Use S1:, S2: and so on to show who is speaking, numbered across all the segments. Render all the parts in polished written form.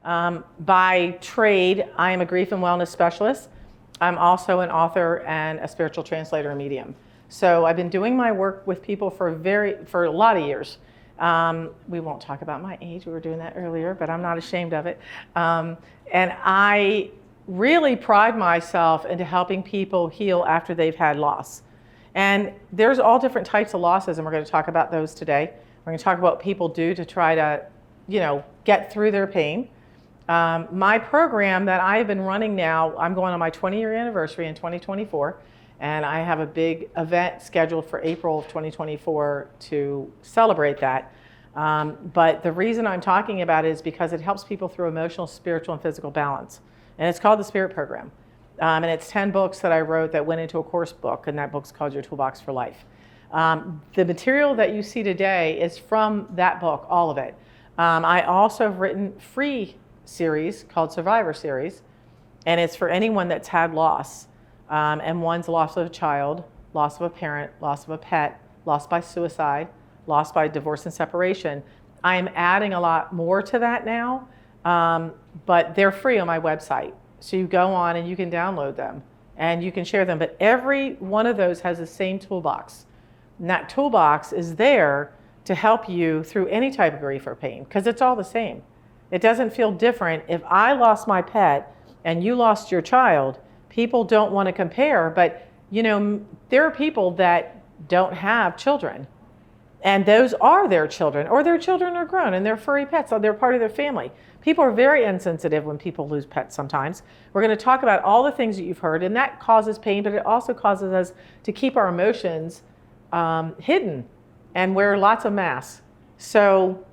S1: By trade, I am a grief and wellness specialist. I'm also an author and a spiritual translator and medium. So I've been doing my work with people for a lot of years. We won't talk about my age. We were doing that earlier, but I'm not ashamed of it. And I really pride myself into helping people heal after they've had loss. And there's all different types of losses, and we're going to talk about those today. We're going to talk about what people do to try to, get through their pain. My program that I've been running now, I'm going on my 20-year anniversary in 2024, and I have a big event scheduled for April of 2024 to celebrate that. But the reason I'm talking about it is because it helps people through emotional, spiritual, and physical balance. And it's called the Spirit Program. And it's 10 books that I wrote that went into a course book, and that book's called Your Toolbox for Life. The material that you see today is from that book, all of it. I also have written free series called Survivor Series, and it's for anyone that's had loss. And one's loss of a child, loss of a parent, loss of a pet, loss by suicide, loss by divorce and separation. I am adding a lot more to that now, but they're free on my website. So you go on and you can download them and you can share them. But every one of those has the same toolbox. And that toolbox is there to help you through any type of grief or pain, because it's all the same. It doesn't feel different. If I lost my pet and you lost your child, people don't want to compare, but there are people that don't have children, and those are their children, or their children are grown and they're furry pets, so they're part of their family. People are very insensitive when people lose pets sometimes. We're going to talk about all the things that you've heard, and that causes pain, but it also causes us to keep our emotions hidden and wear lots of masks. So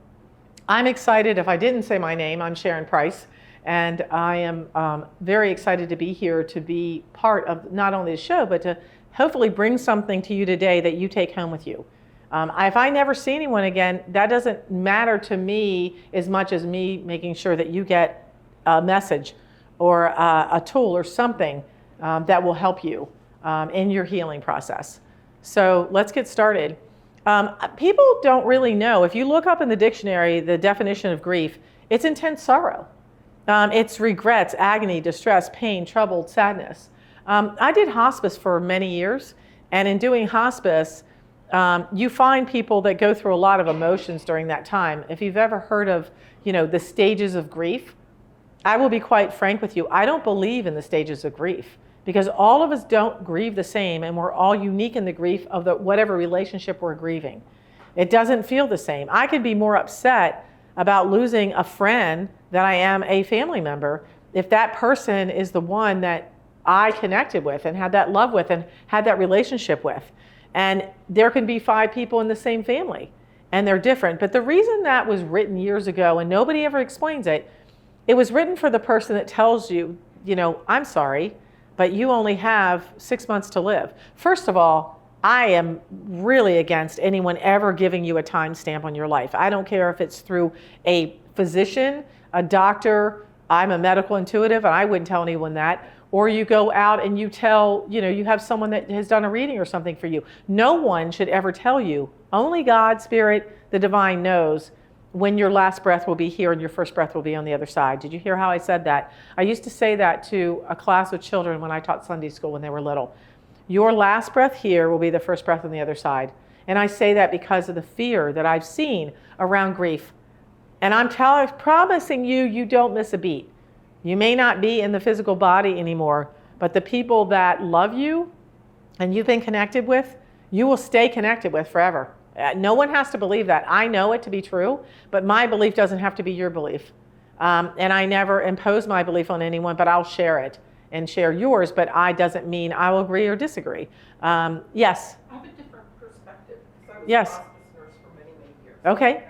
S1: I'm excited. If I didn't say my name, I'm Sharon Price, and I am very excited to be here to be part of not only the show, but to hopefully bring something to you today that you take home with you. If I never see anyone again, that doesn't matter to me as much as me making sure that you get a message or a tool or something that will help you in your healing process. So let's get started. People don't really know. If you look up in the dictionary the definition of grief, it's intense sorrow. It's regrets, agony, distress, pain, trouble, sadness. I did hospice for many years, and in doing hospice, you find people that go through a lot of emotions during that time. If you've ever heard of, the stages of grief, I will be quite frank with you. I don't believe in the stages of grief, because all of us don't grieve the same, and we're all unique in the grief of whatever relationship we're grieving. It doesn't feel the same. I could be more upset about losing a friend than I am a family member if that person is the one that I connected with and had that love with and had that relationship with. And there can be 5 people in the same family, and they're different. But the reason that was written years ago, and nobody ever explains it, it was written for the person that tells you, I'm sorry, but you only have 6 months to live. First of all, I am really against anyone ever giving you a timestamp on your life. I don't care if it's through a physician, a doctor. I'm a medical intuitive, and I wouldn't tell anyone that. Or you go out and you tell, you have someone that has done a reading or something for you. No one should ever tell you. Only God, Spirit, the divine knows when your last breath will be here and your first breath will be on the other side. Did you hear how I said that? I used to say that to a class of children when I taught Sunday school when they were little. Your last breath here will be the first breath on the other side. And I say that because of the fear that I've seen around grief. And I'm promising you, you don't miss a beat. You may not be in the physical body anymore, but the people that love you and you've been connected with, you will stay connected with forever. No one has to believe that. I know it to be true, but my belief doesn't have to be your belief. And I never impose my belief on anyone, but I'll share it and share yours, but I doesn't mean I will agree or disagree. Yes?
S2: I have a different perspective, because I was
S1: Yes.
S2: a hospice nurse for many, many years.
S1: Okay.
S2: And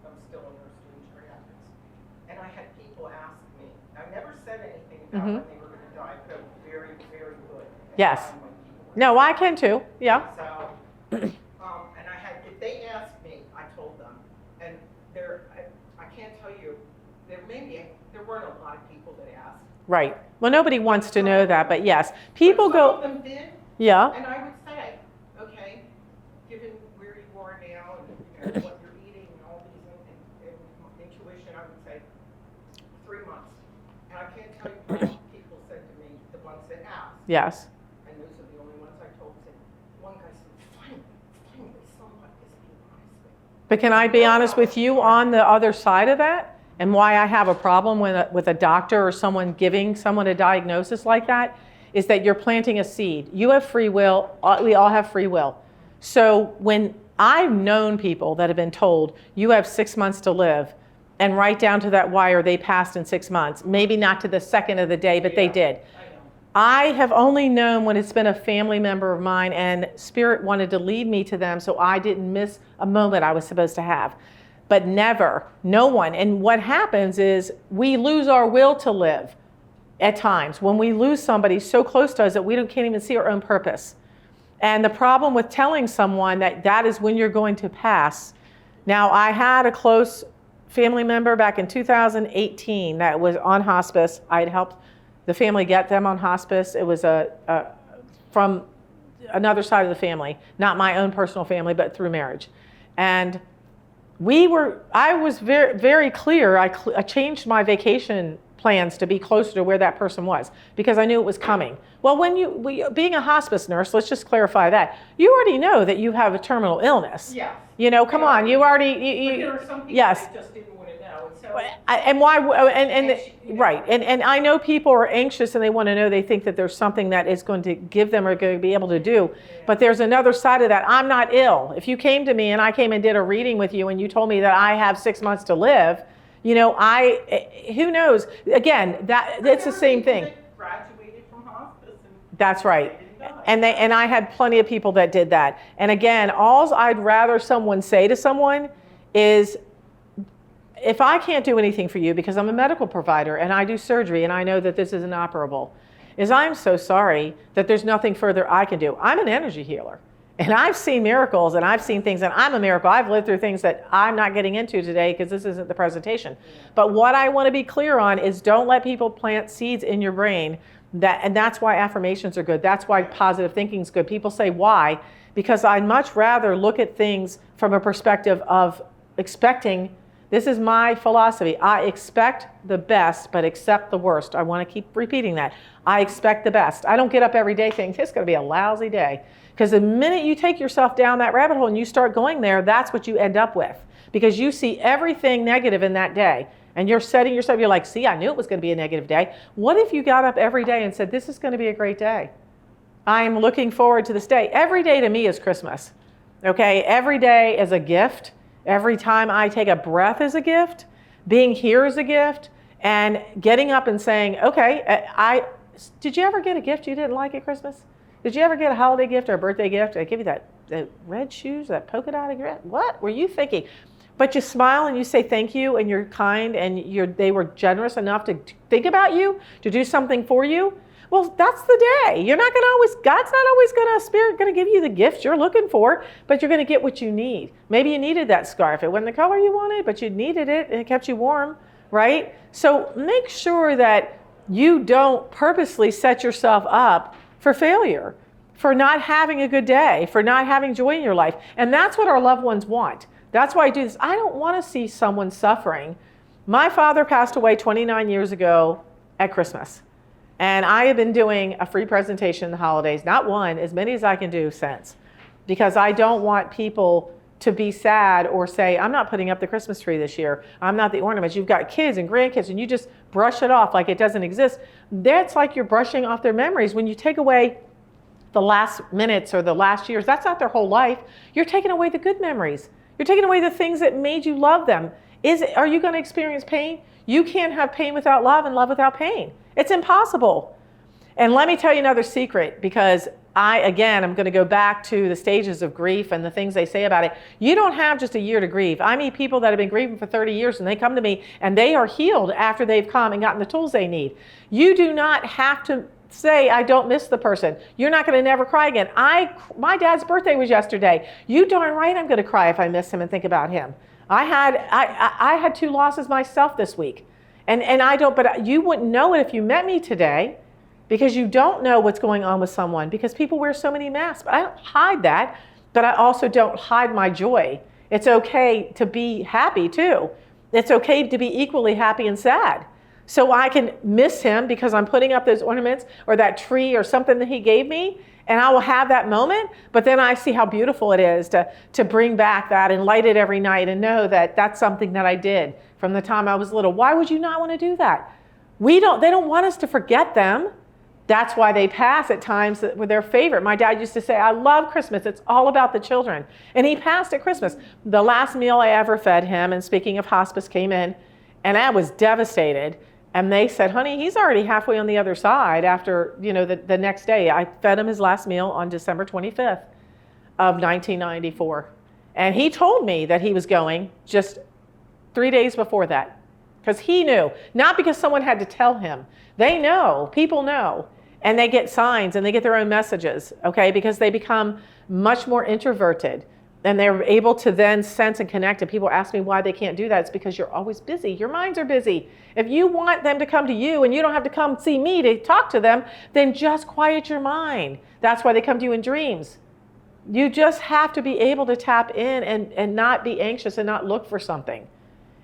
S2: I'm still a nurse doing geriatrics. And I had people ask me, I never said anything about when they were going to die, but I'm very, very good at
S1: Yes.
S2: knowing when people were
S1: No, I can too. Yeah.
S2: So, and I had, if they asked me, I told them. And I can't tell you, there weren't a lot of people that asked.
S1: Right. Well, nobody wants to know that, but yes. People
S2: But some
S1: go.
S2: of them did.
S1: Yeah.
S2: And I would say, okay, given where you are now and what you're eating and all these and intuition, I would say 3 months. can't tell you how many people said to me, the ones that asked,
S1: Yes.
S2: and those are the only ones I told, said, one guy said, finally, somebody is being honest with me.
S1: But can I be honest with you on the other side of that? And why I have a problem with a doctor or someone giving someone a diagnosis like that is that you're planting a seed. You have free will. We all have free will. So when I've known people that have been told, you have 6 months to live, and right down to that wire, they passed in 6 months. Maybe not to the second of the day, but they did. I have only known when it's been a family member of mine and Spirit wanted to lead me to them so I didn't miss a moment I was supposed to have. But never, no one. And what happens is we lose our will to live at times when we lose somebody so close to us that we can't even see our own purpose. And the problem with telling someone that that is when you're going to pass. Now, I had a close family member back in 2018 that was on hospice. I had helped the family get them on hospice. It was from another side of the family, not my own personal family, but through marriage. And I was very, very clear. I changed my vacation plans to be closer to where that person was because I knew it was coming. Well, being a hospice nurse, let's just clarify that. You already know that you have a terminal illness.
S2: Yeah.
S1: Come on, you already.
S2: But there are some people
S1: yes.
S2: that just didn't want to know. And so
S1: right. And I know people are anxious and they want to know, they think that there's something that is going to give them or going to be able to do. But there's another side of that. I'm not ill. If you came to me and I came and did a reading with you and you told me that I have 6 months to live, who knows? Again, it's the same thing.
S2: That graduated from hospice.
S1: That's right. And I had plenty of people that did that. And again, all I'd rather someone say to someone is, if I can't do anything for you because I'm a medical provider and I do surgery and I know that this is inoperable, I'm so sorry that there's nothing further I can do. I'm an energy healer. And I've seen miracles and I've seen things, and I'm a miracle. I've lived through things that I'm not getting into today because this isn't the presentation. But what I want to be clear on is don't let people plant seeds in your brain. And that's why affirmations are good. That's why positive thinking is good. People say, why? Because I'd much rather look at things from a perspective of expecting. This is my philosophy. I expect the best, but accept the worst. I want to keep repeating that. I expect the best. I don't get up every day thinking, it's going to be a lousy day. Because the minute you take yourself down that rabbit hole and you start going there, that's what you end up with. Because you see everything negative in that day. And you're setting yourself, you're like, see, I knew it was going to be a negative day. What if you got up every day and said, this is going to be a great day? I am looking forward to this day. Every day to me is Christmas. Okay? Every day is a gift. Every time I take a breath is a gift. Being here is a gift. And getting up and saying, okay, did you ever get a gift you didn't like at Christmas? Did you ever get a holiday gift or a birthday gift? I give you that red shoes, that polka dot dress. What were you thinking? But you smile and you say thank you and you're kind and they were generous enough to think about you, to do something for you. Well, that's the day. God's not always going to give you the gift you're looking for, but you're going to get what you need. Maybe you needed that scarf. It wasn't the color you wanted, but you needed it and it kept you warm, right? So make sure that you don't purposely set yourself up for failure, for not having a good day, for not having joy in your life. And that's what our loved ones want. That's why I do this. I don't want to see someone suffering. My father passed away 29 years ago at Christmas. And I have been doing a free presentation in the holidays, not one, as many as I can do since. Because I don't want people to be sad or say, I'm not putting up the Christmas tree this year. I'm not the ornaments. You've got kids and grandkids and you just brush it off like it doesn't exist. That's like you're brushing off their memories. When you take away the last minutes or the last years, that's not their whole life. You're taking away the good memories. You're taking away the things that made you love them. Are you going to experience pain? You can't have pain without love and love without pain. It's impossible. And let me tell you another secret, because I'm going to go back to the stages of grief and the things they say about it. You don't have just a year to grieve. I meet people that have been grieving for 30 years and they come to me and they are healed after they've come and gotten the tools they need. You do not have to say, I don't miss the person. You're not going to never cry again. My dad's birthday was yesterday. You darn right I'm going to cry if I miss him and think about him. I had 2 losses myself this week. And I don't, but you wouldn't know it if you met me today, because you don't know what's going on with someone, because people wear so many masks. But I don't hide that, but I also don't hide my joy. It's okay to be happy too. It's okay to be equally happy and sad. So I can miss him because I'm putting up those ornaments or that tree or something that he gave me, and I will have that moment, but then I see how beautiful it is to bring back that and light it every night and know that that's something that I did from the time I was little. Why would you not want to do that? They don't want us to forget them. That's why they pass at times with their favorite. My dad used to say, I love Christmas. It's all about the children. And he passed at Christmas. The last meal I ever fed him, and speaking of hospice, came in, and I was devastated. And they said, honey, he's already halfway on the other side after, the next day. I fed him his last meal on December 25th of 1994. And he told me that he was going just 3 days before that. Because he knew, not because someone had to tell him. They know, people know. And they get signs and they get their own messages, okay? Because they become much more introverted. And they're able to then sense and connect. And people ask me why they can't do that. It's because you're always busy. Your minds are busy. If you want them to come to you and you don't have to come see me to talk to them, then just quiet your mind. That's why they come to you in dreams. You just have to be able to tap in and not be anxious and not look for something.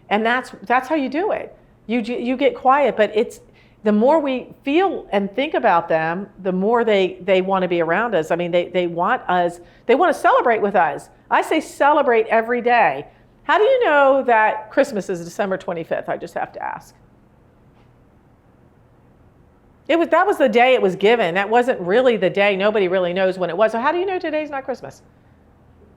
S1: And that's how you do it. You get quiet, but it's the more we feel and think about them, the more they want to be around us. I mean, they want to celebrate with us. I say celebrate every day. How do you know that Christmas is December 25th? I just have to ask. That was the day it was given. That wasn't really the day. Nobody really knows when it was. So how do you know today's not Christmas?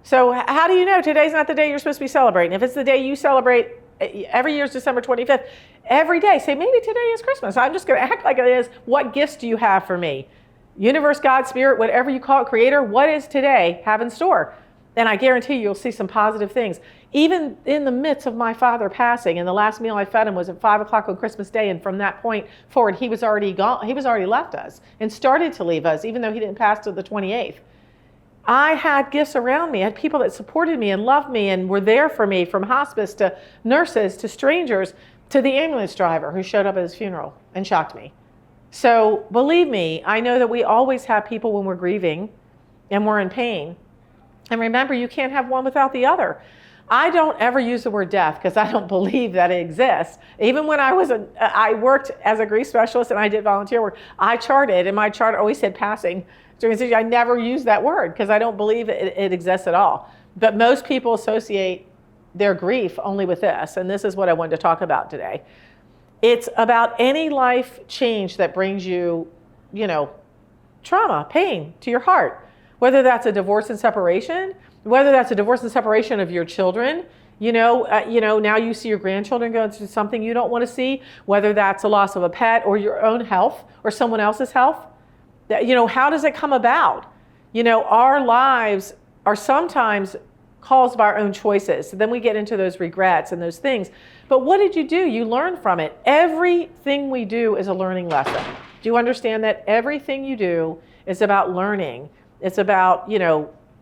S1: So how do you know today's not the day you're supposed to be celebrating? If it's the day you celebrate, every year is December 25th. Every day, say, maybe today is Christmas. I'm just going to act like it is. What gifts do you have for me? Universe, God, Spirit, whatever you call it, Creator, what is today have in store? And I guarantee you'll see some positive things. Even in the midst of my father passing, and the last meal I fed him was at 5 o'clock on Christmas Day, and from that point forward, he was already gone. He was already left us and started to leave us, even though he didn't pass till the 28th. I had gifts around me. I had people that supported me and loved me and were there for me, from hospice to nurses to strangers to the ambulance driver who showed up at his funeral and shocked me. So believe me, I know that we always have people when we're grieving and we're in pain. And remember, you can't have one without the other. I don't ever use the word death because I don't believe that it exists. Even when I worked as a grief specialist and I did volunteer work, I charted, and my chart always said passing. I never use that word because I don't believe it exists at all. But most people associate their grief only with this, and this is what I wanted to talk about today. It's about any life change that brings you, trauma, pain to your heart. Whether that's a divorce and separation, whether that's a divorce and separation of your children, now you see your grandchildren going through something you don't want to see, whether that's a loss of a pet or your own health or someone else's health. How does it come about? Our lives are sometimes caused by our own choices. So then we get into those regrets and those things. But what did you do? You learn from it. Everything we do is a learning lesson. Do you understand that? Everything you do is about learning. It's about,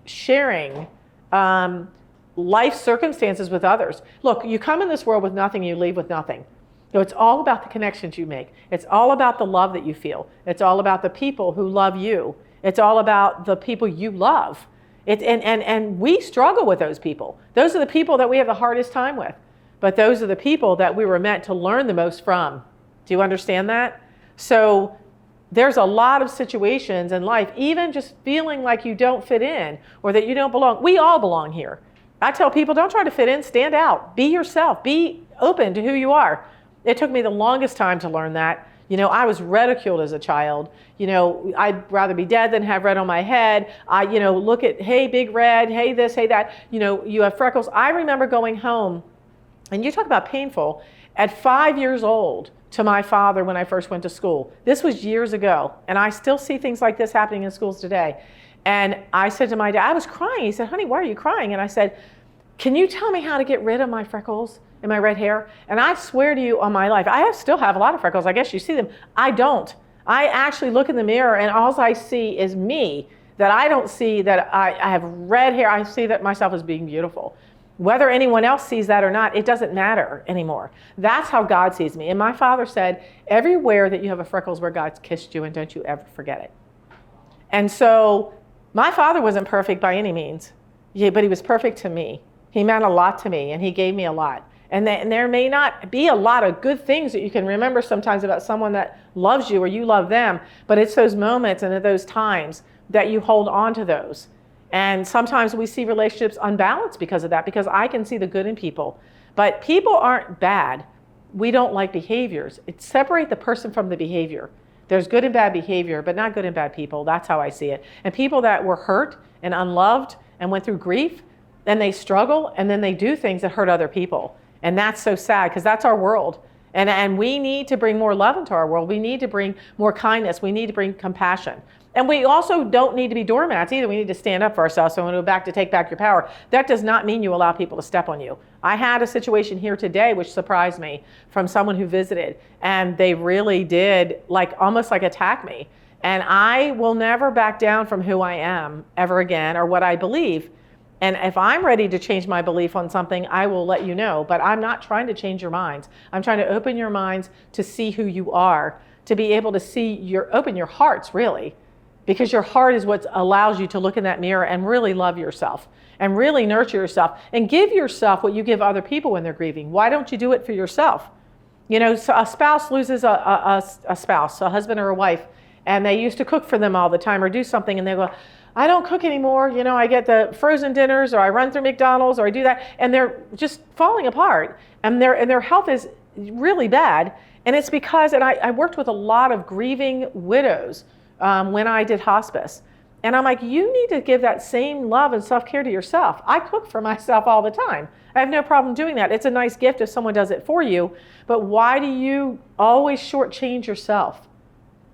S1: sharing life circumstances with others. Look, you come in this world with nothing, you leave with nothing. So it's all about the connections you make. It's all about the love that you feel. It's all about the people who love you. It's all about the people you love. And we struggle with those people. Those are the people that we have the hardest time with. But those are the people that we were meant to learn the most from. Do you understand that? So there's a lot of situations in life, even just feeling like you don't fit in or that you don't belong. We all belong here. I tell people, don't try to fit in, stand out. Be yourself. Be open to who you are. It took me the longest time to learn that. I was ridiculed as a child. I'd rather be dead than have red on my head. Look at, hey, big red, hey, this, hey, that. You have freckles. I remember going home, and you talk about painful, at 5 years old to my father when I first went to school. This was years ago, and I still see things like this happening in schools today. And I said to my dad, I was crying. He said, honey, why are you crying? And I said, can you tell me how to get rid of my freckles and my red hair? And I swear to you on my life, I still have a lot of freckles. I guess you see them. I don't. I actually look in the mirror and all I see is me, that I don't see that I have red hair. I see that myself as being beautiful. Whether anyone else sees that or not, it doesn't matter anymore. That's how God sees me. And my father said, everywhere that you have a freckle is where God's kissed you, and don't you ever forget it. And so my father wasn't perfect by any means, but he was perfect to me. He meant a lot to me, and he gave me a lot. And there may not be a lot of good things that you can remember sometimes about someone that loves you or you love them, but it's those moments and at those times that you hold on to those. And sometimes we see relationships unbalanced because of that, because I can see the good in people. But people aren't bad. We don't like behaviors. Separate the person from the behavior. There's good and bad behavior, but not good and bad people. That's how I see it. And people that were hurt and unloved and went through grief, and they struggle, and then they do things that hurt other people. And that's so sad, because that's our world. And we need to bring more love into our world. We need to bring more kindness. We need to bring compassion. And we also don't need to be doormats either. We need to stand up for ourselves. So when we go back to take back your power, that does not mean you allow people to step on you. I had a situation here today which surprised me from someone who visited, and they really did almost attack me. And I will never back down from who I am ever again, or what I believe. And if I'm ready to change my belief on something, I will let you know. But I'm not trying to change your minds. I'm trying to open your minds to see who you are, to be able to open your hearts, really. Because your heart is what allows you to look in that mirror and really love yourself and really nurture yourself and give yourself what you give other people when they're grieving. Why don't you do it for yourself? You know, so a spouse loses a spouse, a husband or a wife, and they used to cook for them all the time or do something, and they go, I don't cook anymore. You know, I get the frozen dinners, or I run through McDonald's, or I do that, and they're just falling apart, and their health is really bad. And it's because, and I worked with a lot of grieving widows when I did hospice. And I'm like, you need to give that same love and self-care to yourself. I cook for myself all the time. I have no problem doing that. It's a nice gift if someone does it for you, but why do you always shortchange yourself?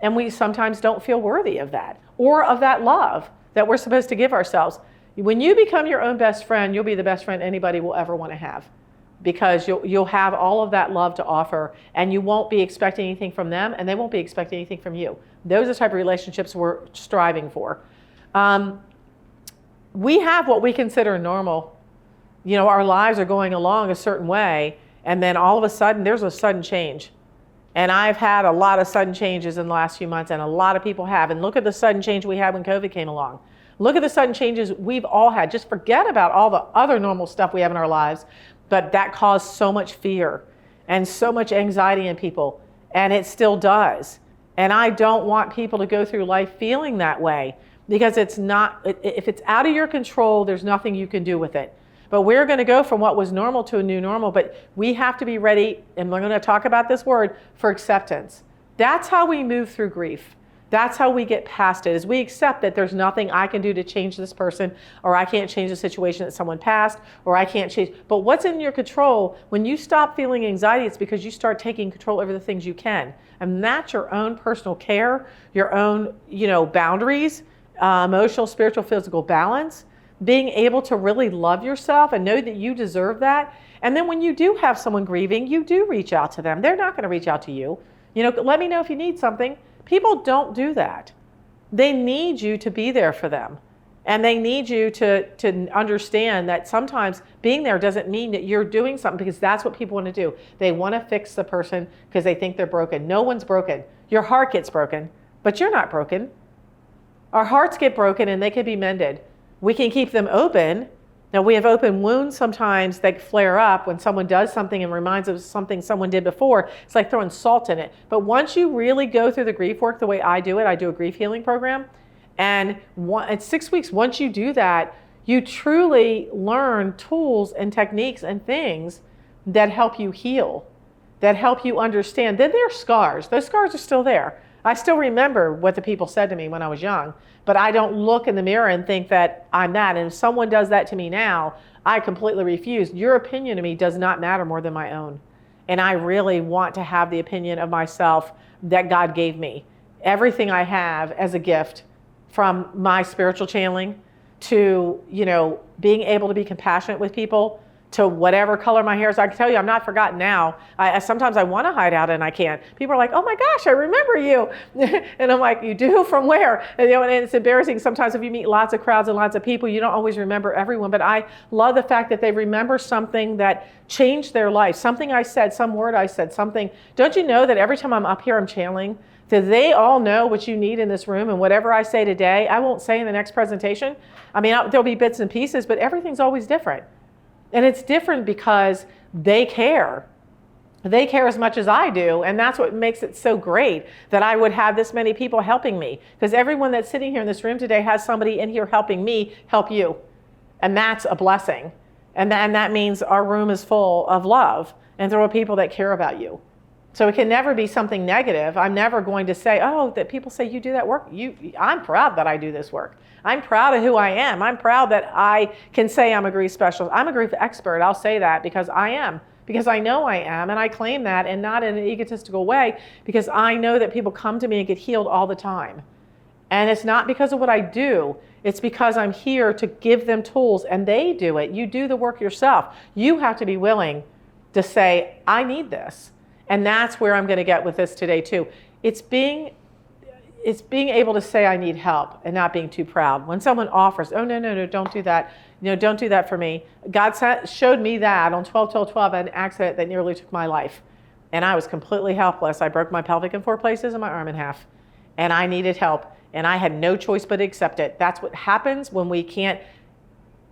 S1: And we sometimes don't feel worthy of that, or of that love that we're supposed to give ourselves. When you become your own best friend, you'll be the best friend anybody will ever want to have, because you'll have all of that love to offer, and you won't be expecting anything from them, and they won't be expecting anything from you. Those are the type of relationships we're striving for. We have what we consider normal. You know, our lives are going along a certain way, and then all of a sudden, there's a sudden change. And I've had a lot of sudden changes in the last few months, and a lot of people have. And look at the sudden change we had when COVID came along. Look at the sudden changes we've all had. Just forget about all the other normal stuff we have in our lives, but that caused so much fear and so much anxiety in people, and it still does. And I don't want people to go through life feeling that way, because it's not, if it's out of your control, there's nothing you can do with it. But we're going to go from what was normal to a new normal, but we have to be ready, and we're going to talk about this word, for acceptance. That's how we move through grief. That's how we get past it, is we accept that there's nothing I can do to change this person, or I can't change the situation that someone passed, or I can't change. But what's in your control, when you stop feeling anxiety, it's because you start taking control over the things you can. And that's your own personal care, your own, boundaries, emotional, spiritual, physical balance, being able to really love yourself and know that you deserve that. And then when you do have someone grieving, you do reach out to them. They're not going to reach out to you. Let me know if you need something. People don't do that. They need you to be there for them. And they need you to understand that sometimes being there doesn't mean that you're doing something, because that's what people want to do. They want to fix the person because they think they're broken. No one's broken. Your heart gets broken, but you're not broken. Our hearts get broken, and they can be mended. We can keep them open. Now, we have open wounds sometimes that flare up when someone does something and reminds us of something someone did before. It's like throwing salt in it. But once you really go through the grief work the way I do it, I do a grief healing program. And it's 6 weeks. Once you do that, you truly learn tools and techniques and things that help you heal, that help you understand. Then there are scars. Those scars are still there. I still remember what the people said to me when I was young, but I don't look in the mirror and think that I'm that. And if someone does that to me now, I completely refuse. Your opinion to me does not matter more than my own. And I really want to have the opinion of myself that God gave me. Everything I have as a gift, from my spiritual channeling to, being able to be compassionate with people, to whatever color my hair is. I can tell you, I'm not forgotten now. Sometimes I want to hide out and I can't. People are like, oh my gosh, I remember you. And I'm like, you do? From where? And it's embarrassing. Sometimes if you meet lots of crowds and lots of people, you don't always remember everyone. But I love the fact that they remember something that changed their life. Something I said, some word I said, something. Don't you know that every time I'm up here, I'm channeling? Do they all know what you need in this room? And whatever I say today, I won't say in the next presentation. I mean, there'll be bits and pieces, but everything's always different. And it's different because they care. They care as much as I do, and that's what makes it so great that I would have this many people helping me, because everyone that's sitting here in this room today has somebody in here helping me help you, and that's a blessing. And that means our room is full of love, and there are people that care about you. So it can never be something negative. I'm never going to say, oh, that people say you do that work. I'm proud that I do this work. I'm proud of who I am. I'm proud that I can say I'm a grief specialist. I'm a grief expert. I'll say that because I am. Because I know I am, and I claim that, and not in an egotistical way, because I know that people come to me and get healed all the time. And it's not because of what I do. It's because I'm here to give them tools, and they do it. You do the work yourself. You have to be willing to say, I need this. And that's where I'm going to get with this today too. It's being able to say I need help and not being too proud. When someone offers, oh, no, don't do that. Don't do that for me. God showed me that on 12/12/12, an accident that nearly took my life. And I was completely helpless. I broke my pelvic in 4 places and my arm in half. And I needed help. And I had no choice but to accept it. That's what happens when we can't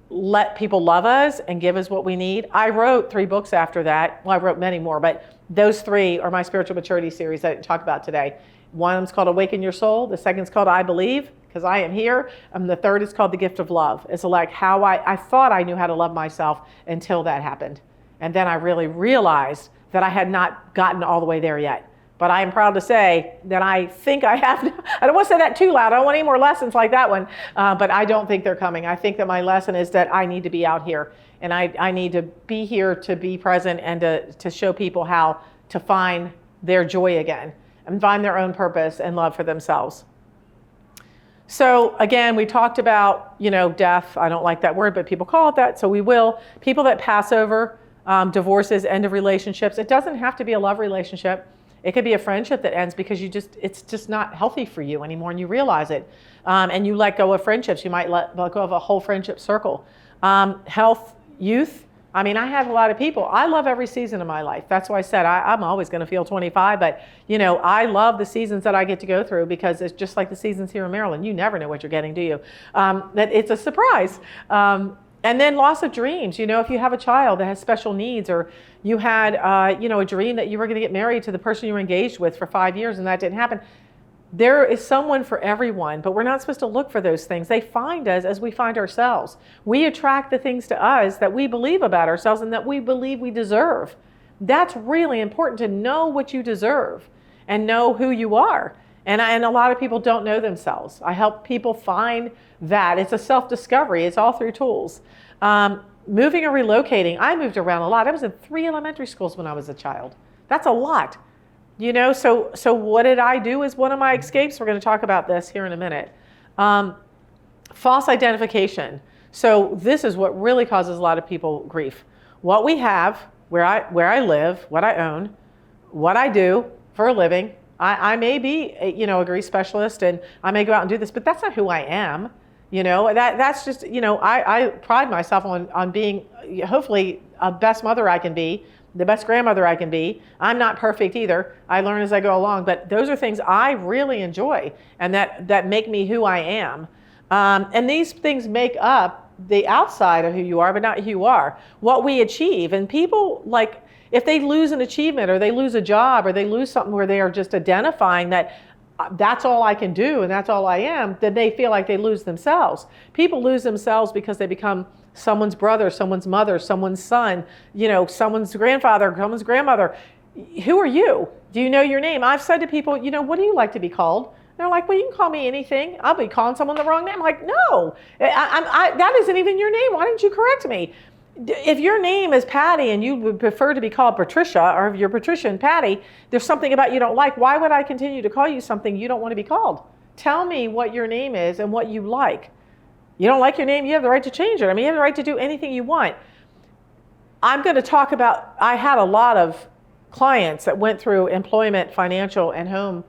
S1: let people love us and give us what we need. I wrote 3 books after that. Well, I wrote many more, but those 3 are my spiritual maturity series that I didn't talk about today. One of them's called Awaken Your Soul. The second's called I Believe, because I am here. And the third is called The Gift of Love. It's like how I thought I knew how to love myself until that happened. And then I really realized that I had not gotten all the way there yet. But I am proud to say that I think I have. I don't want to say that too loud. I don't want any more lessons like that one. But I don't think they're coming. I think that my lesson is that I need to be out here. And I need to be here to be present and to show people how to find their joy again and find their own purpose and love for themselves. So again, we talked about, death. I don't like that word, but people call it that, so we will. People that pass over, divorces, end of relationships. It doesn't have to be a love relationship. It could be a friendship that ends because it's just not healthy for you anymore, and you realize it. And you let go of friendships. You might let go of a whole friendship circle. Health, youth. I mean, I have a lot of people. I love every season of my life. That's why I said I'm always going to feel 25. But, I love the seasons that I get to go through, because it's just like the seasons here in Maryland. You never know what you're getting, do you? That it's a surprise. And then loss of dreams. If you have a child that has special needs, or you had, a dream that you were going to get married to the person you were engaged with for 5 years and that didn't happen. There is someone for everyone, but we're not supposed to look for those things. They find us as we find ourselves. We attract the things to us that we believe about ourselves and that we believe we deserve. That's really important, to know what you deserve and know who you are. And a lot of people don't know themselves. I help people find that. It's a self-discovery. It's all through tools. Moving or relocating. I moved around a lot. I was in 3 elementary schools when I was a child. That's a lot. So what did I do is one of my escapes. We're going to talk about this here in a minute. False identification. So this is what really causes a lot of people grief. What we have, where I live, what I own, what I do for a living. I may be, a grief specialist, and I may go out and do this, but that's not who I am. That's just, I pride myself on being, hopefully, a best mother I can be, the best grandmother I can be. I'm not perfect either. I learn as I go along, but those are things I really enjoy and that make me who I am. And these things make up the outside of who you are, but not who you are. What we achieve. And people, like, if they lose an achievement or they lose a job or they lose something where they are just identifying that that's all I can do and that's all I am, then they feel like they lose themselves. People lose themselves because they become someone's brother, someone's mother, someone's son, someone's grandfather, someone's grandmother. Who are you? Do you know your name? I've said to people, what do you like to be called? They're like, well, you can call me anything. I'll be calling someone the wrong name. I'm like, no, that isn't even your name. Why didn't you correct me? If your name is Patty and you would prefer to be called Patricia, or if you're Patricia and Patty, there's something about you don't like. Why would I continue to call you something you don't want to be called? Tell me what your name is and what you like. You don't like your name, you have the right to change it. You have the right to do anything you want. I'm going to talk about, I had a lot of clients that went through employment, financial, and home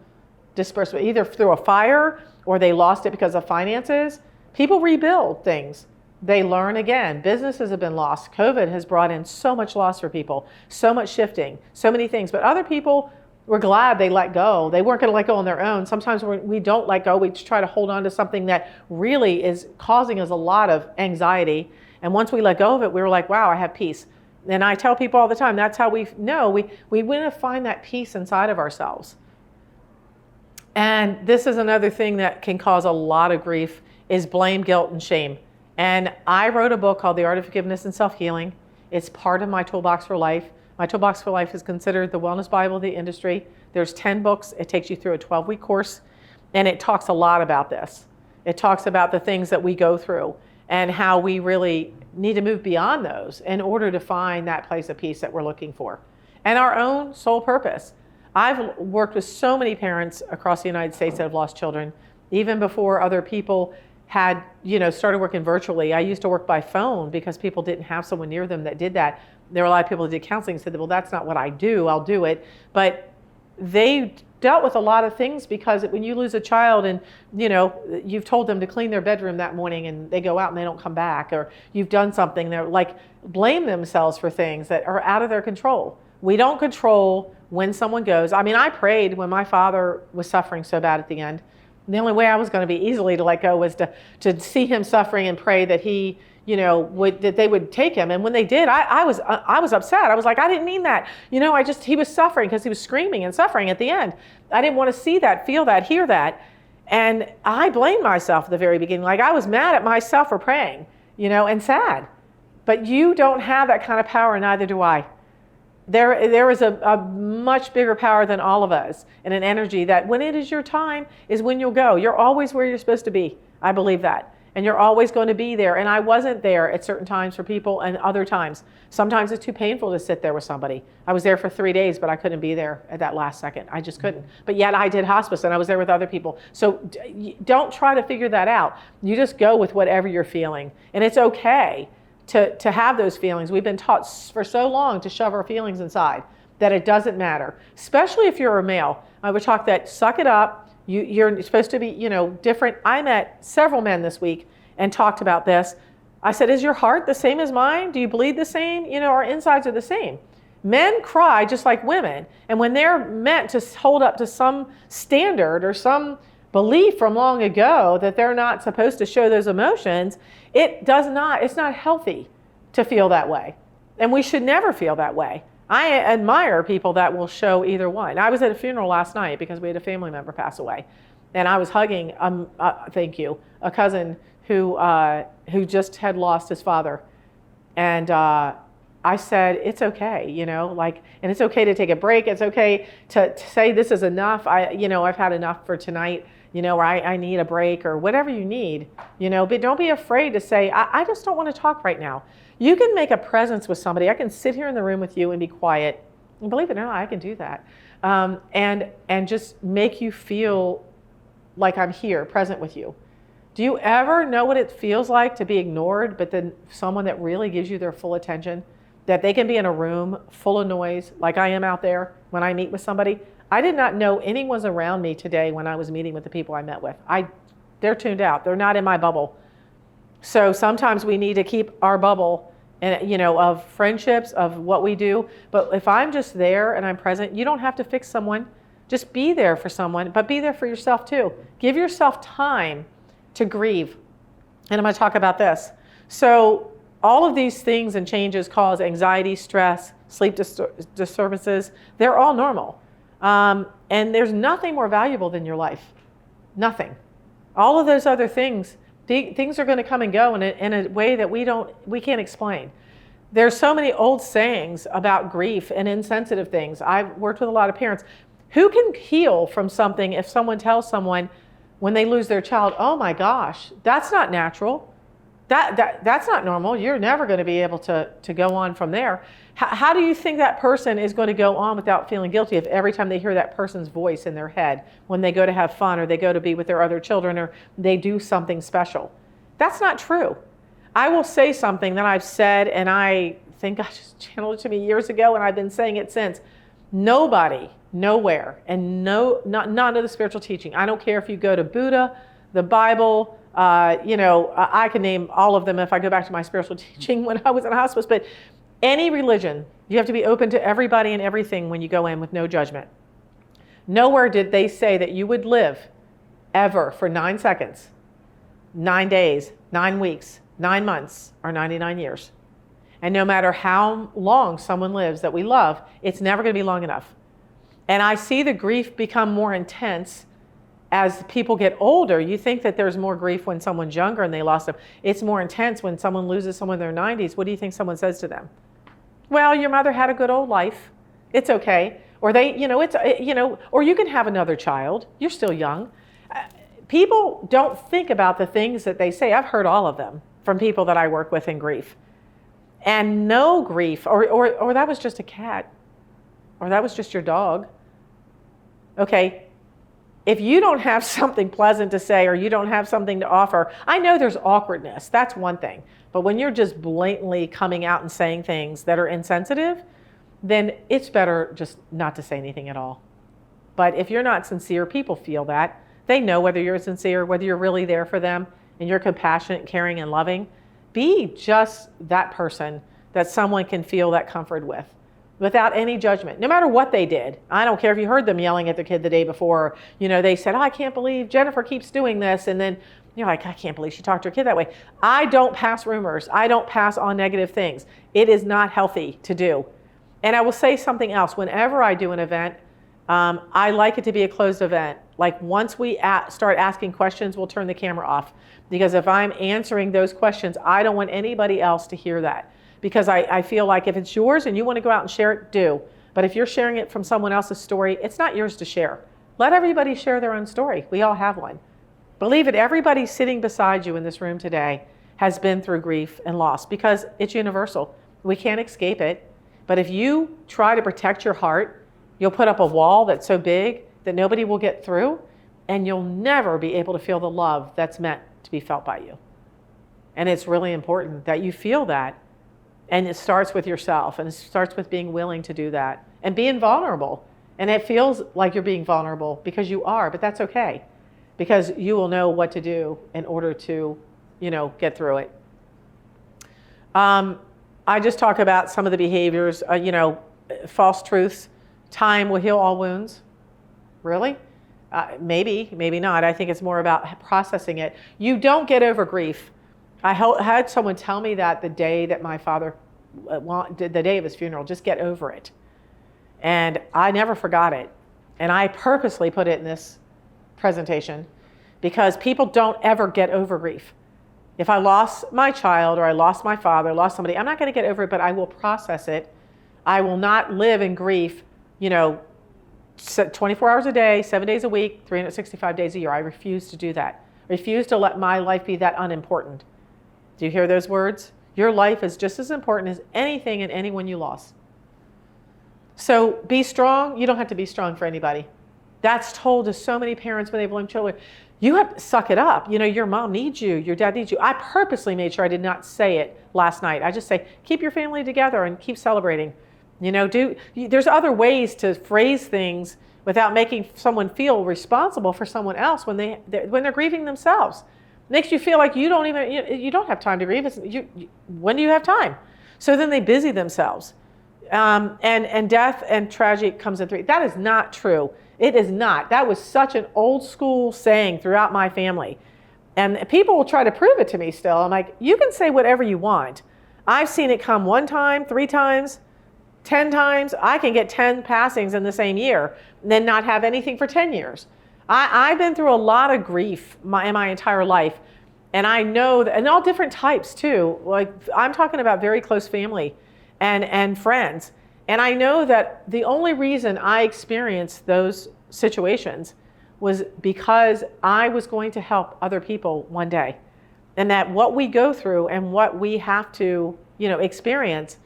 S1: disbursement, either through a fire or they lost it because of finances. People rebuild things. They learn again. Businesses have been lost. COVID has brought in so much loss for people, so much shifting, so many things. But other people were glad they let go. They weren't going to let go on their own. Sometimes we don't let go. We just try to hold on to something that really is causing us a lot of anxiety. And once we let go of it, we were like, wow, I have peace. And I tell people all the time, that's how we know we want to find that peace inside of ourselves. And this is another thing that can cause a lot of grief is blame, guilt, and shame. And I wrote a book called The Art of Forgiveness and Self-Healing. It's part of my Toolbox for Life. My Toolbox for Life is considered the wellness Bible of the industry. There's 10 books. It takes you through a 12-week course. And it talks a lot about this. It talks about the things that we go through and how we really need to move beyond those in order to find that place of peace that we're looking for. And our own sole purpose. I've worked with so many parents across the United States that have lost children, even before other people had, started working virtually. I used to work by phone because people didn't have someone near them that did that. There were a lot of people that did counseling and said, well, that's not what I do. I'll do it. But they dealt with a lot of things because when you lose a child and, you've told them to clean their bedroom that morning and they go out and they don't come back, or you've done something, they're like, blame themselves for things that are out of their control. We don't control when someone goes. I mean, I prayed when my father was suffering so bad at the end. The only way I was going to be easily to let go was to see him suffering and pray that he, that they would take him. And when they did, I was upset. I was like, I didn't mean that. He was suffering because he was screaming and suffering at the end. I didn't want to see that, feel that, hear that. And I blamed myself at the very beginning. Like I was mad at myself for praying, and sad. But you don't have that kind of power, neither do I. There is a much bigger power than all of us, and an energy that when it is your time is when you'll go. You're always where you're supposed to be. I believe that. And you're always going to be there. And I wasn't there at certain times for people and other times. Sometimes it's too painful to sit there with somebody. I was there for 3 days, but I couldn't be there at that last second. I just couldn't. But yet I did hospice and I was there with other people. So don't try to figure that out. You just go with whatever you're feeling. And it's okay to have those feelings. We've been taught for so long to shove our feelings inside that it doesn't matter, especially if you're a male. I would talk that suck it up. You're supposed to be, different. I met several men this week and talked about this. I said, is your heart the same as mine? Do you bleed the same? Our insides are the same. Men cry just like women. And when they're meant to hold up to some standard or some belief from long ago that they're not supposed to show those emotions, it's not healthy to feel that way. And we should never feel that way. I admire people that will show either one. I was at a funeral last night because we had a family member pass away. And I was hugging, a cousin who just had lost his father. And I said, it's okay, and it's okay to take a break. It's okay to say this is enough. I've had enough for tonight. Or I need a break or whatever you need, but don't be afraid to say, I just don't want to talk right now. You can make a presence with somebody. I can sit here in the room with you and be quiet. And believe it or not, I can do that. And just make you feel like I'm here, present with you. Do you ever know what it feels like to be ignored, but then someone that really gives you their full attention, that they can be in a room full of noise like I am out there when I meet with somebody? I did not know anyone was around me today when I was meeting with the people I met with. They're tuned out. They're not in my bubble. So sometimes we need to keep our bubble and of friendships, of what we do. But if I'm just there and I'm present, you don't have to fix someone. Just be there for someone, but be there for yourself too. Give yourself time to grieve. And I'm going to talk about this. So all of these things and changes cause anxiety, stress, sleep disturbances. They're all normal. And there's nothing more valuable than your life. Nothing. All of those other things are going to come and go in a way that we can't explain. There's so many old sayings about grief and insensitive things. I've worked with a lot of parents. Who can heal from something if someone tells someone when they lose their child, oh my gosh, that's not natural. That's not normal. You're never going to be able to go on from there. How do you think that person is going to go on without feeling guilty if every time they hear that person's voice in their head when they go to have fun or they go to be with their other children or they do something special? That's not true. I will say something that I've said, and I think God just channeled it to me years ago, and I've been saying it since. Nobody, nowhere, and none of the spiritual teaching. I don't care if you go to Buddha, the Bible, I can name all of them if I go back to my spiritual teaching when I was in hospice, but any religion, you have to be open to everybody and everything when you go in with no judgment. Nowhere did they say that you would live ever for 9 seconds, 9 days, 9 weeks, 9 months, or 99 years. And no matter how long someone lives that we love, it's never going to be long enough. And I see the grief become more intense as people get older. You think that there's more grief when someone's younger and they lost them. It's more intense when someone loses someone in their 90s. What do you think someone says to them? Well, your mother had a good old life. It's okay. Or or you can have another child. You're still young. People don't think about the things that they say. I've heard all of them from people that I work with in grief. And no grief, or that was just a cat, or that was just your dog. Okay, if you don't have something pleasant to say or you don't have something to offer, I know there's awkwardness, that's one thing. But when you're just blatantly coming out and saying things that are insensitive, then it's better just not to say anything at all. But if you're not sincere, people feel that. They know whether you're sincere, whether you're really there for them, and you're compassionate, caring, and loving. Be just that person that someone can feel that comfort with, without any judgment, no matter what they did. I don't care if you heard them yelling at their kid the day before. They said, I can't believe Jennifer keeps doing this. And then you're like, I can't believe she talked to her kid that way. I don't pass rumors. I don't pass on negative things. It is not healthy to do. And I will say something else. Whenever I do an event, I like it to be a closed event. Like once we start asking questions, we'll turn the camera off. Because if I'm answering those questions, I don't want anybody else to hear that. Because I feel like if it's yours and you want to go out and share it, do. But if you're sharing it from someone else's story, it's not yours to share. Let everybody share their own story. We all have one. Believe it, everybody sitting beside you in this room today has been through grief and loss because it's universal. We can't escape it. But if you try to protect your heart, you'll put up a wall that's so big that nobody will get through, and you'll never be able to feel the love that's meant to be felt by you. And it's really important that you feel that. And it starts with yourself, and it starts with being willing to do that and being vulnerable. And it feels like you're being vulnerable because you are, but that's okay, because you will know what to do in order to, get through it. I just talk about some of the behaviors, false truths. Time will heal all wounds. Really? Maybe, maybe not. I think it's more about processing it. You don't get over grief. I had someone tell me that the day that my father, the day of his funeral, just get over it. And I never forgot it. And I purposely put it in this presentation because people don't ever get over grief. If I lost my child or I lost my father, lost somebody, I'm not going to get over it, but I will process it. I will not live in grief, 24 hours a day, 7 days a week, 365 days a year. I refuse to do that. I refuse to let my life be that unimportant. Do you hear those words? Your life is just as important as anything and anyone you lost. So be strong. You don't have to be strong for anybody. That's told to so many parents when they blame children. You have to suck it up. Your mom needs you. Your dad needs you. I purposely made sure I did not say it last night. I just say, keep your family together and keep celebrating. There's other ways to phrase things without making someone feel responsible for someone else when they're grieving themselves. Makes you feel like you don't have time to grieve. When do you have time? So then they busy themselves. And death and tragedy comes in three. That is not true. It is not. That was such an old school saying throughout my family. And people will try to prove it to me still. I'm like, you can say whatever you want. I've seen it come 1 time, 3 times, 10 times. I can get 10 passings in the same year and then not have anything for 10 years. I've been through a lot of grief in my entire life. And I know that, and all different types too. Like I'm talking about very close family and friends. And I know that the only reason I experienced those situations was because I was going to help other people one day. And that what we go through and what we have to, experience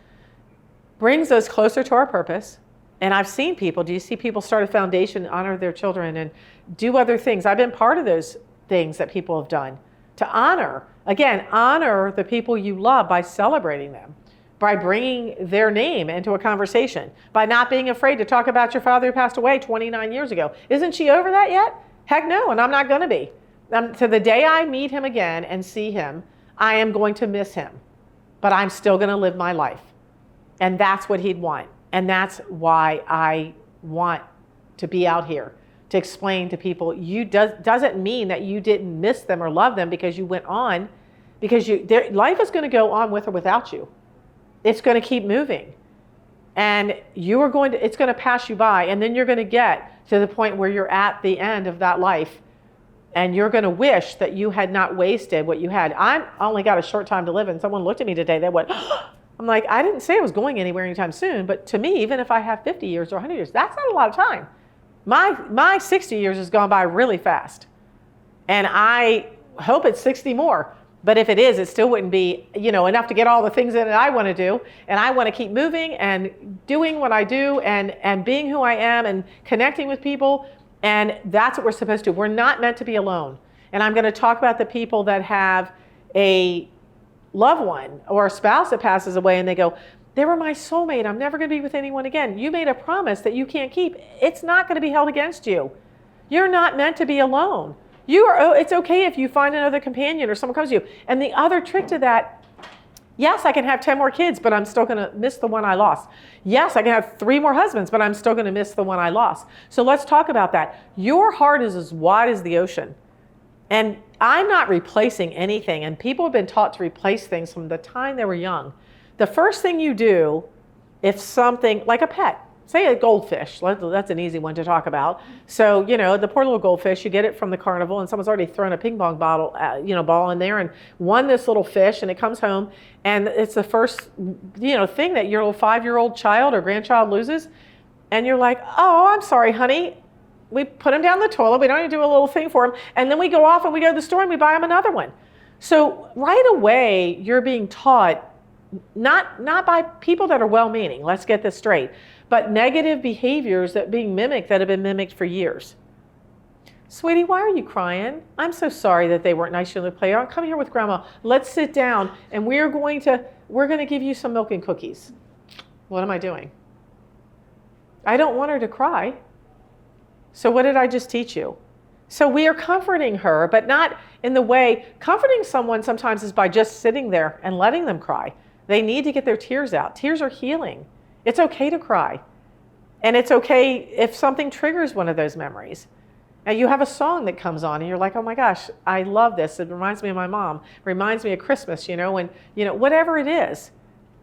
S1: brings us closer to our purpose. And I've seen people, do you see people start a foundation, honor their children, and do other things? I've been part of those things that people have done to honor the people you love by celebrating them, by bringing their name into a conversation, by not being afraid to talk about your father who passed away 29 years ago. Isn't she over that yet? Heck no, and I'm not going to be. To the day I meet him again and see him, I am going to miss him, but I'm still going to live my life. And that's what he'd want. And that's why I want to be out here to explain to people, doesn't mean that you didn't miss them or love them because you went on, because life is going to go on with or without you. it's going to keep moving. And it's going to pass you by. And then you're going to get to the point where you're at the end of that life. And you're going to wish that you had not wasted what you had. I only got a short time to live. And someone looked at me today. They went, I'm like, I didn't say I was going anywhere anytime soon. But to me, even if I have 50 years or 100 years, that's not a lot of time. My 60 years has gone by really fast. And I hope it's 60 more. But if it is, it still wouldn't be, enough to get all the things that I want to do. And I want to keep moving and doing what I do and being who I am and connecting with people. And that's what we're supposed to do. We're not meant to be alone. And I'm going to talk about the people that have a loved one or a spouse that passes away and they go, they were my soulmate. I'm never going to be with anyone again. You made a promise that you can't keep. It's not going to be held against you. You're not meant to be alone. It's okay if you find another companion or someone comes to you. And the other trick to that, yes, I can have 10 more kids, but I'm still going to miss the one I lost. Yes, I can have 3 more husbands, but I'm still going to miss the one I lost. So let's talk about that. Your heart is as wide as the ocean. And I'm not replacing anything. And people have been taught to replace things from the time they were young. The first thing you do, if something, like a pet, say a goldfish, that's an easy one to talk about. So, the poor little goldfish, you get it from the carnival and someone's already thrown a ping pong ball in there and won this little fish and it comes home and it's the first, thing that your little 5-year-old child or grandchild loses. And you're like, oh, I'm sorry, honey. We put him down the toilet. We don't even do a little thing for him. And then we go off and we go to the store and we buy him another one. So right away, you're being taught, not by people that are well-meaning, let's get this straight, but negative behaviors that being mimicked that have been mimicked for years. Sweetie, why are you crying? I'm so sorry that they weren't nice to you in the playground. Come here with Grandma. Let's sit down and we're going to give you some milk and cookies. What am I doing? I don't want her to cry. So what did I just teach you? So we are comforting her, but not in the way, comforting someone sometimes is by just sitting there and letting them cry. They need to get their tears out. Tears are healing. It's okay to cry. And it's okay if something triggers one of those memories. Now you have a song that comes on and you're like, oh my gosh, I love this. It reminds me of my mom. Reminds me of Christmas, when, whatever it is.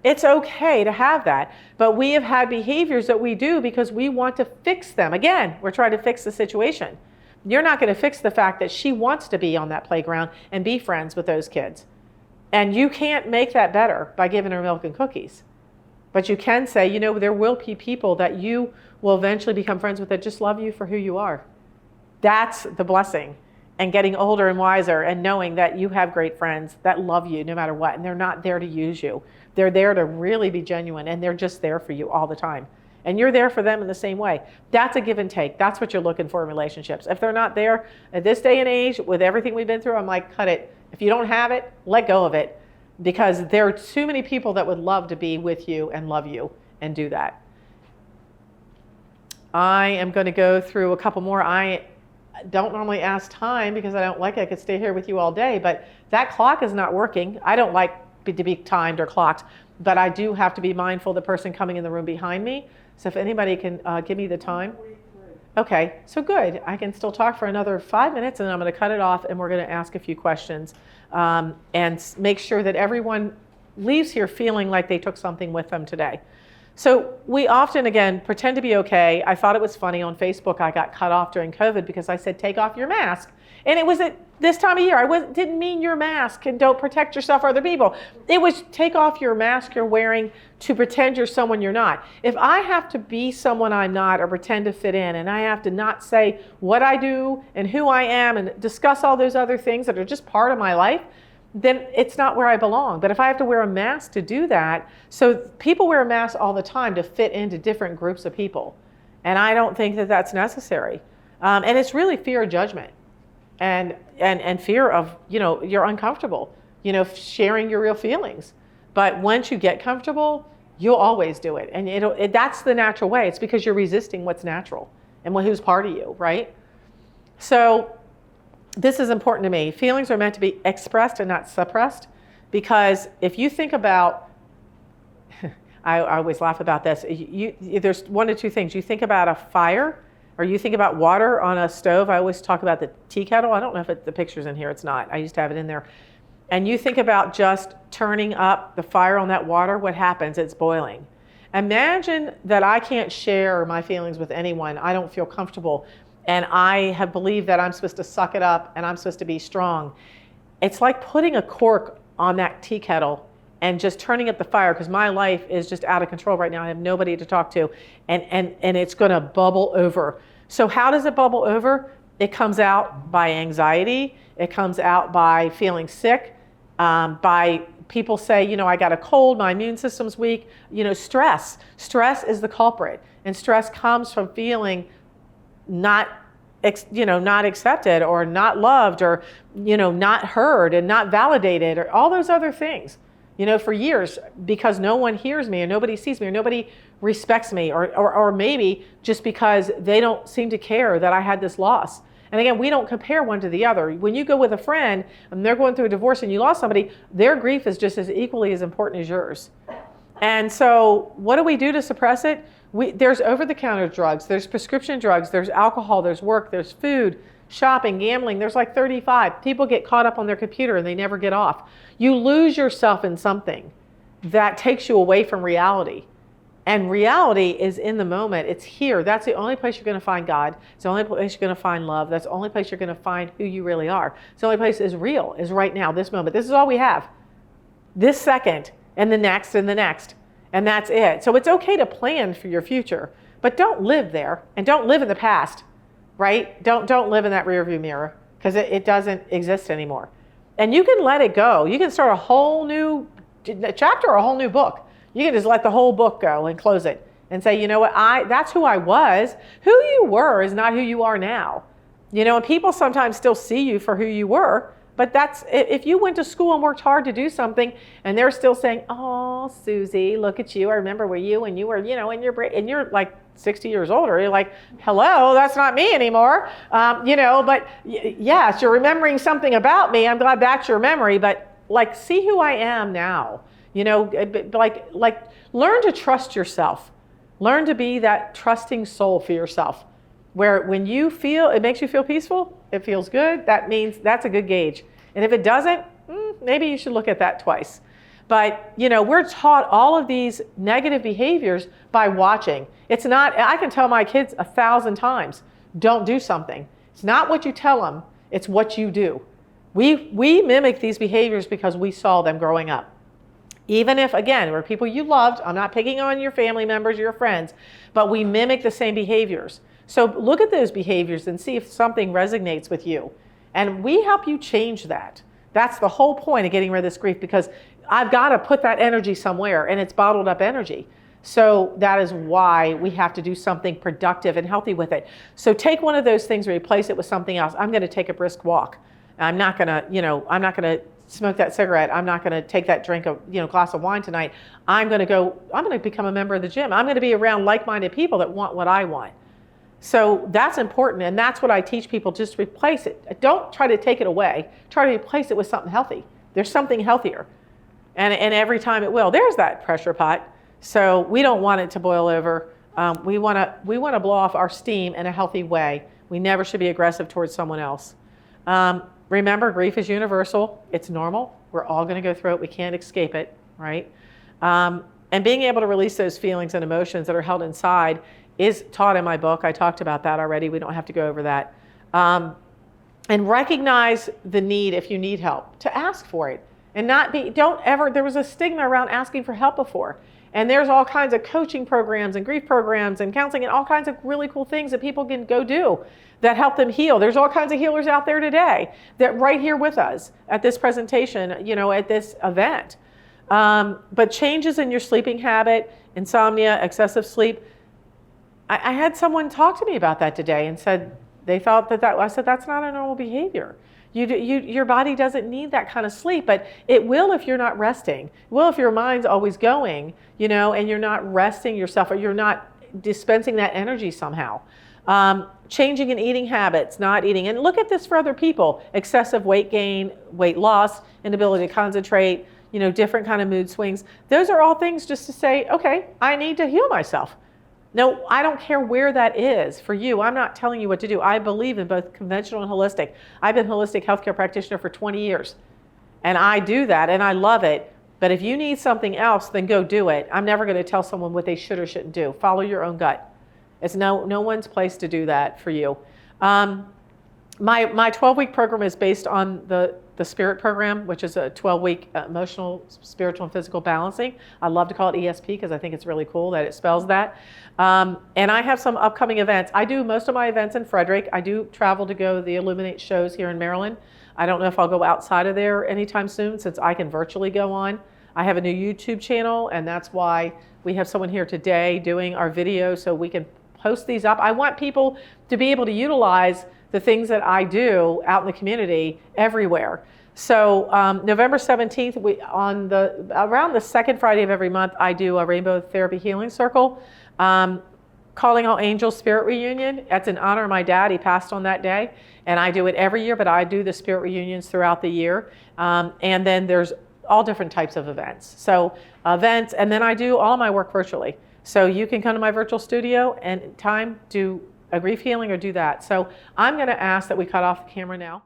S1: It's okay to have that. But we have had behaviors that we do because we want to fix them. Again, we're trying to fix the situation. You're not going to fix the fact that she wants to be on that playground and be friends with those kids. And you can't make that better by giving her milk and cookies. But you can say, there will be people that you will eventually become friends with that just love you for who you are. That's the blessing. And getting older and wiser and knowing that you have great friends that love you no matter what. And they're not there to use you. They're there to really be genuine. And they're just there for you all the time. And you're there for them in the same way. That's a give and take. That's what you're looking for in relationships. If they're not there at this day and age, with everything we've been through, I'm like, cut it. If you don't have it, let go of it. Because there are too many people that would love to be with you and love you and do that. I am going to go through a couple more. I don't normally ask time because I could stay here with you all day, but that clock is not working. I don't like to be timed or clocked, but I do have to be mindful of the person coming in the room behind me. So if anybody can give me the time. Okay, so good. I can still talk for another 5 minutes and then I'm going to cut it off and we're going to ask a few questions and make sure that everyone leaves here feeling like they took something with them today. So we often, again, pretend to be okay. I thought it was funny on Facebook. I got cut off during COVID because I said, take off your mask. And it was at this time of year. Didn't mean your mask and don't protect yourself or other people. It was take off your mask you're wearing to pretend you're someone you're not. If I have to be someone I'm not or pretend to fit in and I have to not say what I do and who I am and discuss all those other things that are just part of my life, then it's not where I belong. But if I have to wear a mask to do that, so people wear a mask all the time to fit into different groups of people. And I don't think that that's necessary. And it's really fear of judgment and fear of, you're uncomfortable, sharing your real feelings. But once you get comfortable, you'll always do it. And that's the natural way. It's because you're resisting what's natural and who's part of you, right? So this is important to me. Feelings are meant to be expressed and not suppressed, because if you think about, I always laugh about this, there's one of two things. You think about a fire or you think about water on a stove. I always talk about the tea kettle. I don't know if the picture's in here. It's not. I used to have it in there. and you think about just turning up the fire on that water, what happens? It's boiling. Imagine that I can't share my feelings with anyone. I don't feel comfortable. And I have believed that I'm supposed to suck it up and I'm supposed to be strong. It's like putting a cork on that tea kettle and just turning up the fire, because my life is just out of control right now. I have nobody to talk to, and it's going to bubble over. So how does it bubble over? It comes out by anxiety. It comes out by feeling sick, by people say, I got a cold, my immune system's weak. Stress. Stress is the culprit. And stress comes from feeling not accepted or not loved or, not heard and not validated or all those other things. For years, because no one hears me or nobody sees me or nobody respects me or maybe just because they don't seem to care that I had this loss. And again, we don't compare one to the other. When you go with a friend and they're going through a divorce and you lost somebody, their grief is just as equally as important as yours. And so what do we do to suppress it? There's over-the-counter drugs, there's prescription drugs, there's alcohol, there's work, there's food, shopping, gambling. There's like 35. People get caught up on their computer and they never get off. You lose yourself in something that takes you away from reality. And reality is in the moment. It's here. That's the only place you're going to find God. It's the only place you're going to find love. That's the only place you're going to find who you really are. It's the only place is real, is right now, this moment. This is all we have. This second and the next and the next. And that's it. So it's okay to plan for your future, but don't live there and don't live in the past, right? Don't live in that rearview mirror, because it doesn't exist anymore. And you can let it go. You can start a whole new chapter or a whole new book. You can just let the whole book go and close it and say, you know what, that's who I was. Who you were is not who you are now. And people sometimes still see you for who you were, but that's, if you went to school and worked hard to do something and they're still saying, oh, Susie, look at you. I remember where you, and you were, and you're like 60 years older. You're like, hello, that's not me anymore. But yes, you're remembering something about me. I'm glad that's your memory, but like, see who I am now. Like learn to trust yourself. Learn to be that trusting soul for yourself, where when you feel, it makes you feel peaceful, it feels good, that means that's a good gauge. And if it doesn't, maybe you should look at that twice. But, we're taught all of these negative behaviors by watching. It's not, I can tell my kids 1,000 times, don't do something. It's not what you tell them, it's what you do. We mimic these behaviors because we saw them growing up. Even if, again, we're people you loved, I'm not picking on your family members, your friends, but we mimic the same behaviors. So look at those behaviors and see if something resonates with you. And we help you change that. That's the whole point of getting rid of this grief, because I've got to put that energy somewhere, and it's bottled up energy. So that is why we have to do something productive and healthy with it. So take one of those things and replace it with something else. I'm going to take a brisk walk. I'm not going to smoke that cigarette. I'm not going to take that glass of wine tonight. I'm going to become a member of the gym. I'm going to be around like-minded people that want what I want. So that's important, and that's what I teach people, just replace it. Don't try to take it away. Try to replace it with something healthy. There's something healthier. And every time it will. There's that pressure pot. So we don't want it to boil over. We want to blow off our steam in a healthy way. We never should be aggressive towards someone else. Remember, grief is universal. It's normal. We're all going to go through it. We can't escape it, right? And being able to release those feelings and emotions that are held inside is taught in my book. I talked about that already. We don't have to go over that. And recognize the need, if you need help, to ask for it. And there was a stigma around asking for help before. And there's all kinds of coaching programs and grief programs and counseling and all kinds of really cool things that people can go do that help them heal. There's all kinds of healers out there today that right here with us at this presentation, at this event. But changes in your sleeping habit, insomnia, excessive sleep. I had someone talk to me about that today and said they thought I said, that's not a normal behavior. Your body doesn't need that kind of sleep, but it will if you're not resting. It will if your mind's always going, and you're not resting yourself, or you're not dispensing that energy somehow. Changing in eating habits, not eating. And look at this for other people. Excessive weight gain, weight loss, inability to concentrate, different kind of mood swings. Those are all things just to say, okay, I need to heal myself. No, I don't care where that is for you. I'm not telling you what to do. I believe in both conventional and holistic. I've been a holistic healthcare practitioner for 20 years. And I do that, and I love it. But if you need something else, then go do it. I'm never going to tell someone what they should or shouldn't do. Follow your own gut. It's no one's place to do that for you. My 12-week program is based on the Spirit program, which is a 12-week emotional, spiritual, and physical balancing. I love to call it ESP because I think it's really cool that it spells that. And I have some upcoming events. I do most of my events in Frederick. I do travel to go to the Illuminate shows here in Maryland. I don't know if I'll go outside of there anytime soon since I can virtually go on. I have a new YouTube channel, and that's why we have someone here today doing our video so we can post these up. I want people to be able to utilize the things that I do out in the community everywhere. So November 17th, around the second Friday of every month, I do a Rainbow Therapy Healing Circle. Calling All Angels Spirit Reunion. That's in honor of my dad. He passed on that day. And I do it every year, but I do the spirit reunions throughout the year. And then there's all different types of events. So events, and then I do all of my work virtually. So you can come to my virtual studio and do a grief healing or do that. So I'm going to ask that we cut off the camera now.